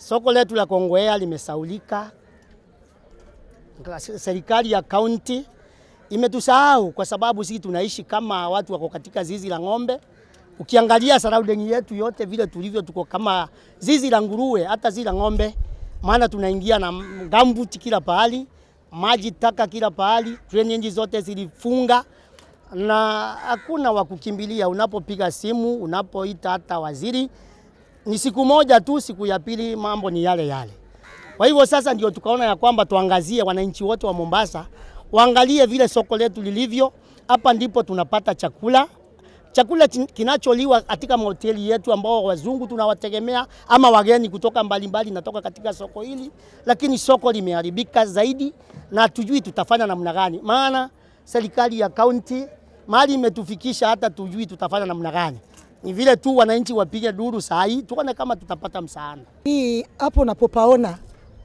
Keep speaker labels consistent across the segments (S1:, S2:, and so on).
S1: Soko letu la Kongowea limesaulika. Serikali ya kaunti imetusahau kwa sababu sisi tunaishi kama watu wako katika zizi la ng'ombe. Ukiangalia surrounding yetu yote vile tulivyo, tuko kama zizi la nguruwe, hata zizi la ng'ombe. Maana tunaingia na gambuti kila pahali, maji taka kila pahali, drainage zote zilifunga na hakuna wa kukimbilia. Unapopiga simu, unapoita hata waziri, ni siku moja tu, siku ya pili mambo ni yale yale. Kwa hivyo sasa ndio tukaona ya kwamba tuangazie wananchi wote wa Mombasa, waangalie vile soko letu lilivyo. Hapa ndipo tunapata chakula kinacholiwa katika mahoteli yetu ambao wazungu tunawategemea ama wageni kutoka mbalimbali natoka katika soko hili, lakini soko limeharibika zaidi na tujui tutafanya namna gani. Maana serikali ya kaunti mahali imetufikisha hata tujui tutafanya namna gani. Ni vile tu wananchi wapige duru saa hii tuone kama tutapata msaada.
S2: Hii hapo unapopaona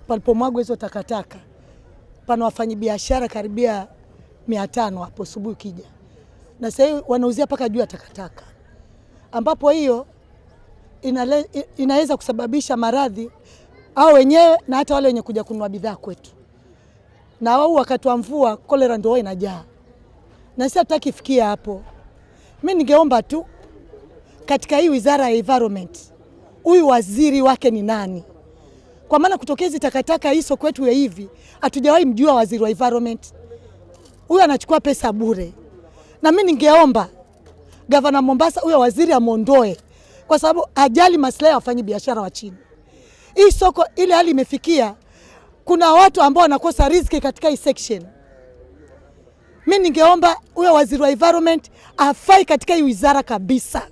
S2: palipomwagwa hizo takataka, pana wafanyabiashara karibia 500 hapo asubuhi kija. Na sasa wanauzia paka juu ya takataka, ambapo hiyo inaweza kusababisha maradhi au wenyewe na hata wale wenye kuja kununua bidhaa kwetu. Na wao wakati wa mvua kolera ndio inajaa. Na sasa tutakifikia hapo. Mimi ningeomba tu katika hii wizara ya environment, huyu waziri wake ni nani? Kwa maana kutokea hizi takataka hizo kwetu ya hivi, hatujawahi mjua waziri wa environment. Huyu anachukua pesa bure. Na mimi ningeomba gavana Mombasa huyo waziri amondoe, kwa sababu ajali maslahi ya wafanyabiashara wa chini. Hii soko ile hali imefikia, kuna watu ambao wanakosa riziki katika hii section. Mimi ningeomba huyo waziri wa environment afai katika hii wizara kabisa.